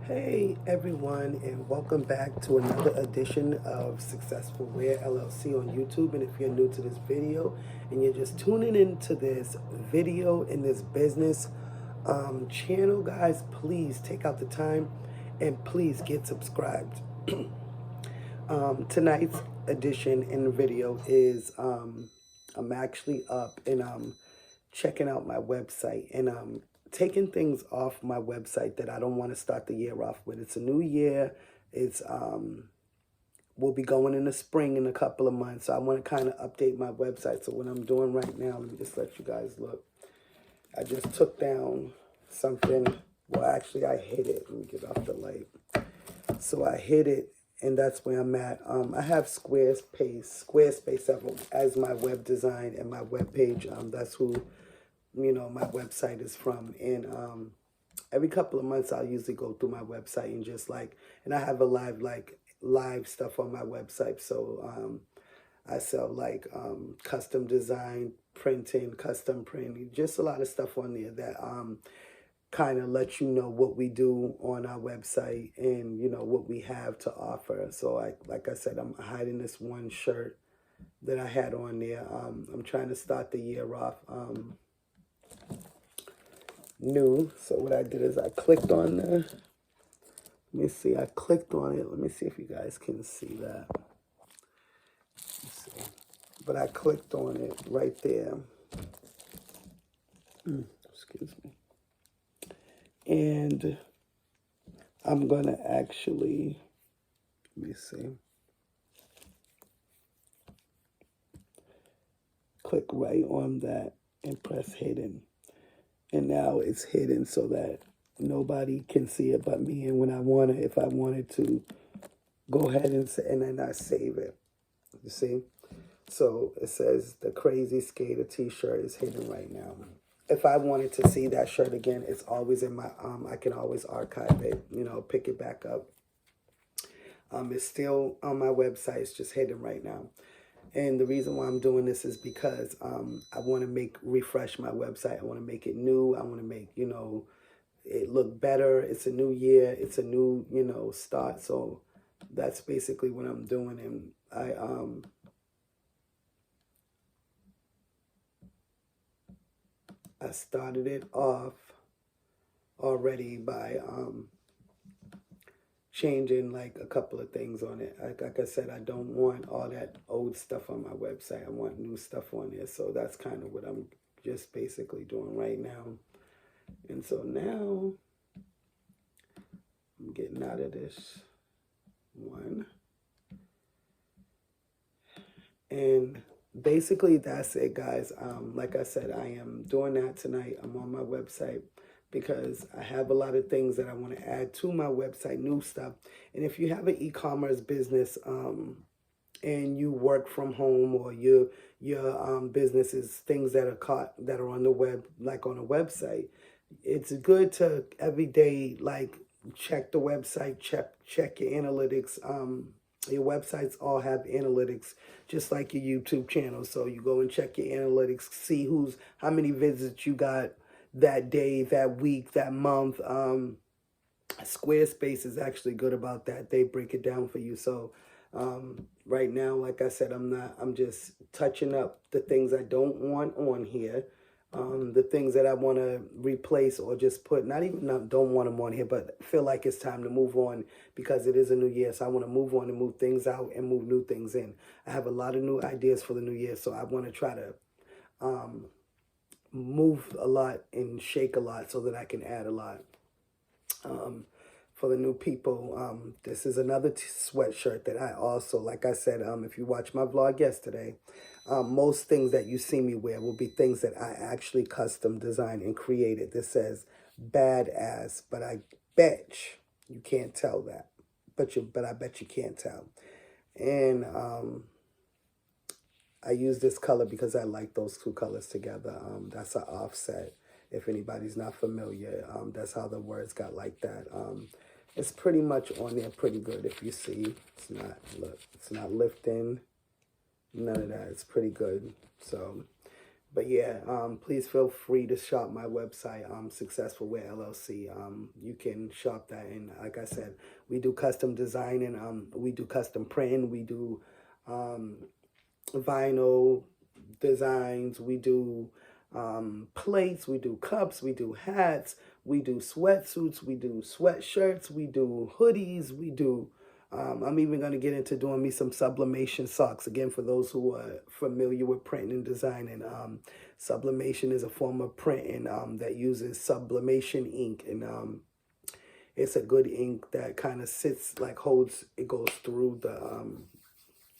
Hey everyone, and welcome back to another edition of Successful Wear LLC on YouTube. And if you're new to this video and you're just tuning into this video in this business channel, guys, please take out the time and please get subscribed. Tonight's edition in the video is I'm actually up and checking out my website and taking things off my website that I don't want to start the year off with. It's a new year. It's we'll be going in the spring in a couple of months. So I want to kind of update my website. So what I'm doing right now, let me just let you guys look. I just took down something. Well, actually, I hid it. Let me get off the light. So I hid it, and that's where I'm at. I have Squarespace as my web design and my web page. That's who, my website is from. And every couple of months, I'll usually go through my website and and I have a live stuff on my website. So I sell custom design, printing, custom printing, just a lot of stuff on there that kind of let you know what we do on our website and what we have to offer. So like I said, I'm hiding this one shirt that I had on there. I'm trying to start the year off new. So what I did is I clicked on I clicked on it. Let me see if you guys can see that. Let's see. But I clicked on it right there. Excuse me. And I'm going to actually, let me see, click right on that and press hidden. And now it's hidden so that nobody can see it but me. And when if I wanted to go ahead and then I save it. You see? So it says the Crazy Skater t-shirt is hidden right now. If I wanted to see that shirt again, it's always in my, I can always archive it, pick it back up. It's still on my website. It's just hidden right now. And the reason why I'm doing this is because I want to refresh my website. I want to make it new. I want to make, it look better. It's a new year. It's a new, start. So that's basically what I'm doing. And I started it off already by changing a couple of things on it. Like I said, I don't want all that old stuff on my website. I want new stuff on there. So that's kind of what I'm just basically doing right now. And so now I'm getting out of this one. And basically that's it, guys. Like I said, I am doing that tonight. I'm on my website because I have a lot of things that I want to add to my website, new stuff. And if you have an e-commerce business and you work from home, or your business is things that are on the web, like on a website, it's good to every day check the website, check your analytics. Your websites all have analytics, just like your YouTube channel. So you go and check your analytics, see how many visits you got that day, that week, that month. Squarespace is actually good about that. They break it down for you. So right now, like I said, I'm just touching up the things I don't want on here. The things that I want to replace or just put, don't want them on here, but feel like it's time to move on because it is a new year. So I want to move on and move things out and move new things in. I have a lot of new ideas for the new year. So I want to try to move a lot and shake a lot so that I can add a lot. For the new people, this is another sweatshirt that I also, like I said, if you watch my vlog yesterday, most things that you see me wear will be things that I actually custom designed and created. This says badass, but I bet you can't tell that. But I bet you can't tell. And I use this color because I like those two colors together. That's an offset. If anybody's not familiar, that's how the words got like that. It's pretty much on there pretty good. If you see, it's not lifting, none of that. It's pretty good. So But yeah, please feel free to shop my website, Successful Wear LLC. You can shop that, and like I said, we do custom design, and we do custom printing. We do um, vinyl designs. We do plates. We do cups. We do hats. We do sweatsuits. We do sweatshirts. We do hoodies. We do. I'm even going to get into doing me some sublimation socks. Again, for those who are familiar with printing and designing, sublimation is a form of printing that uses sublimation ink, and it's a good ink that kind of sits, like holds, it goes through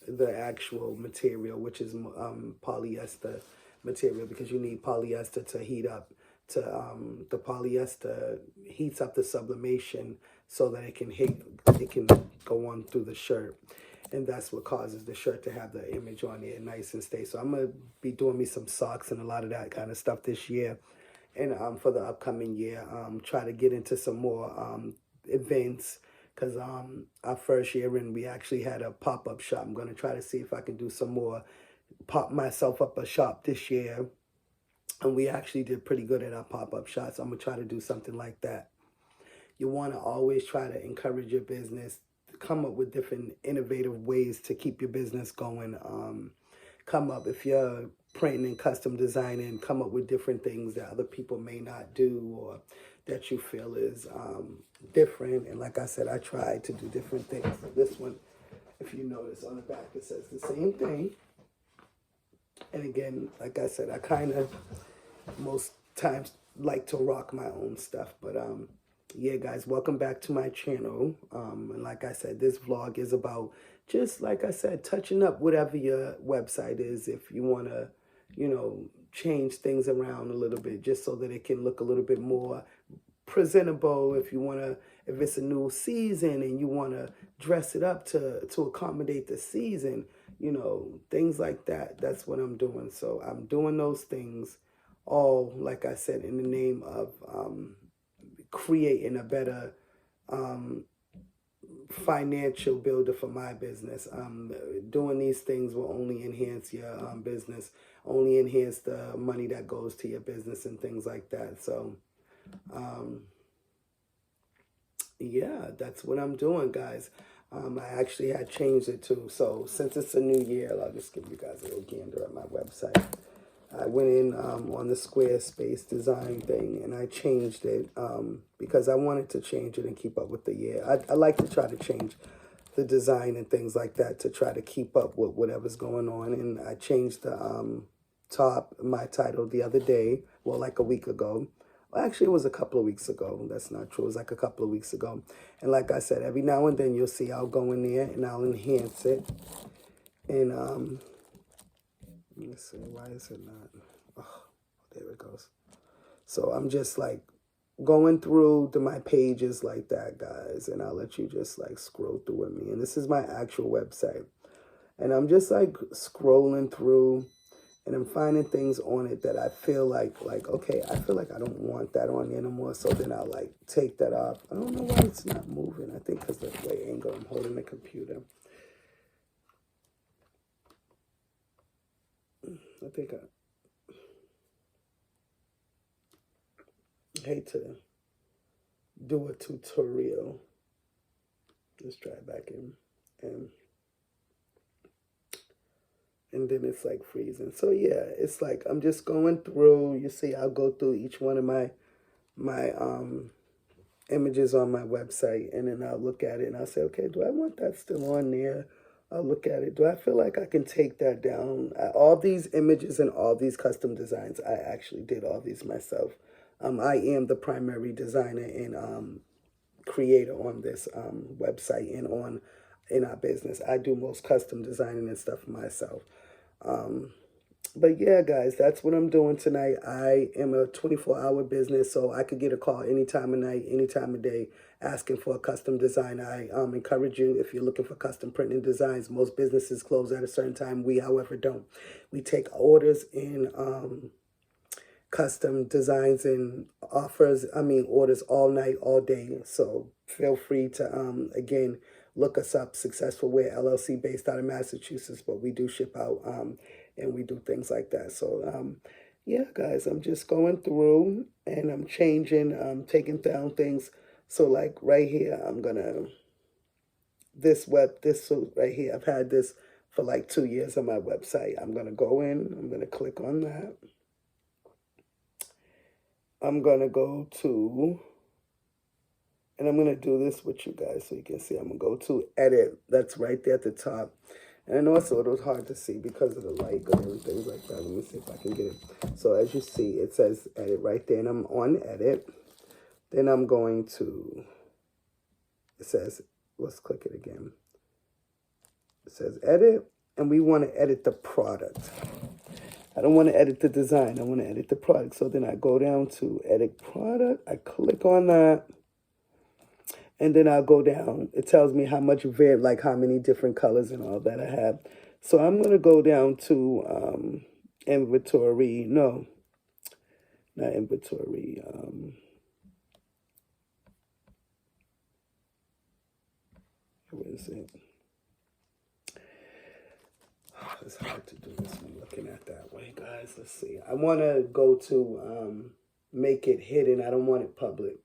the actual material, which is polyester material, because you need polyester to heat up. The polyester heats up the sublimation so that it can go on through the shirt, and that's what causes the shirt to have the image on it nice and stay. So I'm gonna be doing me some socks and a lot of that kind of stuff this year, and for the upcoming year, try to get into some more events, because our first year in, we actually had a pop-up shop. I'm going to try to see if I can do some more, pop myself up a shop this year, and we actually did pretty good at our pop-up shops. I'm going to try to do something like that. You want to always try to encourage your business, come up with different innovative ways to keep your business going. Come up, if you're printing and custom designing, come up with different things that other people may not do, or that you feel is different. And like I said, I try to do different things. So this one, if you notice on the back, it says the same thing. And again, like I said, I kind of most times like to rock my own stuff. But yeah, guys, welcome back to my channel. And like I said, this vlog is about, just like I said, touching up whatever your website is. If you want to, change things around a little bit, just so that it can look a little bit more presentable. If you want to, if it's a new season and you want to dress it up to accommodate the season, things like that. That's what I'm doing. So I'm doing those things all, like I said, in the name of creating a better financial builder for my business. Doing these things will only enhance your business, only enhance the money that goes to your business and things like that. So yeah, that's what I'm doing, guys. I actually had changed it too. So since it's a new year, I'll just give you guys a little gander at my website. I went in on the Squarespace design thing, and I changed it because I wanted to change it and keep up with the year. I like to try to change the design and things like that to try to keep up with whatever's going on. And I changed the my title the other day, well, like a week ago. Well, actually, it was a couple of weeks ago. That's not true. It was like a couple of weeks ago. And like I said, every now and then you'll see I'll go in there and I'll enhance it. And let's see, why is it not? Oh, there it goes. So I'm just like going through my pages like that, guys, and I'll let you just like scroll through with me. And this is my actual website, and I'm just like scrolling through, and I'm finding things on it that I feel like okay, I feel like I don't want that on there anymore. So then I'll like take that off. I don't know why it's not moving. I think because the way angle I'm holding the computer. I think I hate to do a tutorial. Let's try it back in. And then it's like freezing. So yeah, it's like I'm just going through. You see, I'll go through each one of my images on my website, and then I'll look at it and I'll say, okay, do I want that still on there? I'll look at it. Do I feel like I can take that down? All these images and all these custom designs, I actually did all these myself. I am the primary designer and creator on this website and in our business. I do most custom designing and stuff myself. But yeah, guys, that's what I'm doing tonight. I am a 24-hour business, so I could get a call any time of night, any time of day, asking for a custom design. I encourage you, if you're looking for custom printing designs, most businesses close at a certain time. We, however, don't. We take orders in custom designs and orders all night, all day. So feel free to, again, look us up, Successful Wear LLC, based out of Massachusetts, but we do ship out and we do things like that. So yeah, guys, I'm just going through and I'm changing, taking down things. So like right here, I'm gonna, this suit right here, I've had this for like 2 years on my website. I'm gonna go in, I'm gonna click on that. I'm gonna go to, and I'm gonna do this with you guys so you can see. I'm gonna go to edit. That's right there at the top. And I know it's a little hard to see because of the light and things like that. Let me see if I can get it. So as you see, it says edit right there, and I'm on edit. Then I'm going to, it says, let's click it again. It says edit, and we want to edit the product. I don't want to edit the design. I want to edit the product. So then I go down to edit product. I click on that. And then I'll go down. It tells me how much like how many different colors and all that I have. So I'm going to go down to inventory. No, not inventory. Where is it? It's hard to do this when looking at that way, guys. Let's see. I want to go to make it hidden. I don't want it public.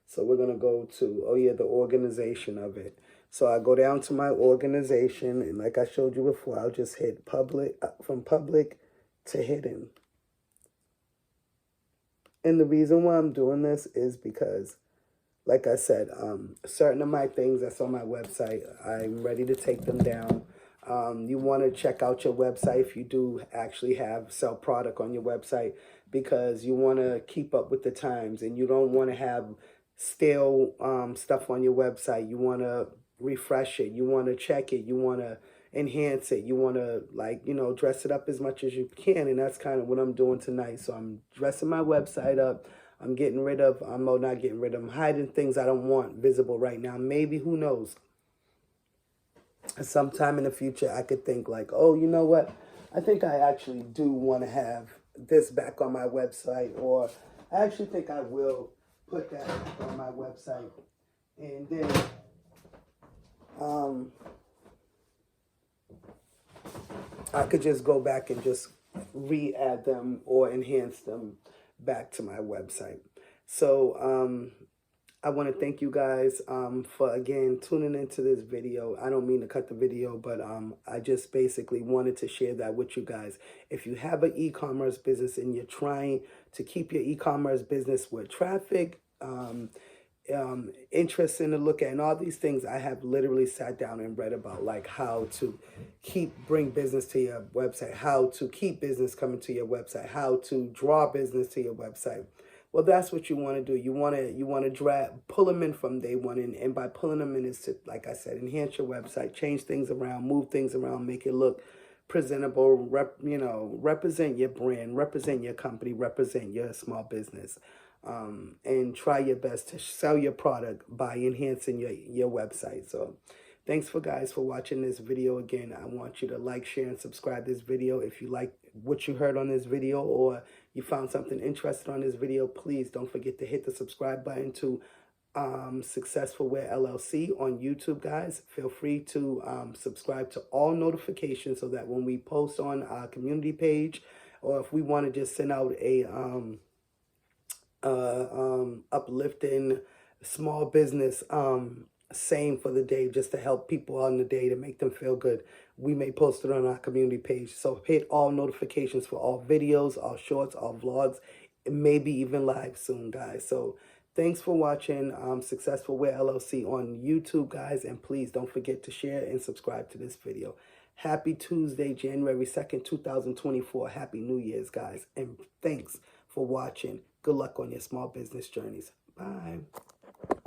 So we're going to go to, oh yeah, the organization of it. So I go down to my organization, and like I showed you before, I'll just hit public, from public to hidden. And the reason why I'm doing this is because, like I said, certain of my things that's on my website, I'm ready to take them down. You want to check out your website if you do actually sell product on your website, because you want to keep up with the times and you don't want to have stale stuff on your website. You want to refresh it. You want to check it. You want to enhance it. You want to, like, dress it up as much as you can. And that's kind of what I'm doing tonight. So I'm dressing my website up. I'm getting rid of, not getting rid of, I'm hiding things I don't want visible right now. Maybe, who knows? Sometime in the future, I could think like, oh, you know what? I think I actually do want to have this back on my website, or I actually think I will put that on my website. And then I could just go back and just re-add them or enhance them back to my website. So I want to thank you guys for, again, tuning into this video. I don't mean to cut the video, but I just basically wanted to share that with you guys. If you have an e-commerce business and you're trying to keep your e-commerce business with traffic, interesting to look at, and all these things, I have literally sat down and read about, like how to bring business to your website, how to keep business coming to your website, how to draw business to your website. Well, that's what you want to do. You want to pull them in from day one, and by pulling them in is to, like I said, enhance your website, change things around, move things around, make it look presentable, represent your brand, represent your company, represent your small business. And try your best to sell your product by enhancing your website. So thanks for watching this video. Again, I want you to like, share, and subscribe this video. If you like what you heard on this video, or you found something interesting on this video, please don't forget to hit the subscribe button to Successful Wear LLC on YouTube, guys. Feel free to subscribe to all notifications so that when we post on our community page, or if we want to just send out a uplifting small business saying for the day, just to help people on the day, to make them feel good, we may post it on our community page. So hit all notifications for all videos, all shorts, all vlogs, maybe even live soon, guys. So thanks for watching Successful Wear LLC on YouTube, guys, and please don't forget to share and subscribe to this video. Happy Tuesday, January 2nd, 2024. Happy New Year's, guys, and thanks for watching. Good luck on your small business journeys. Bye.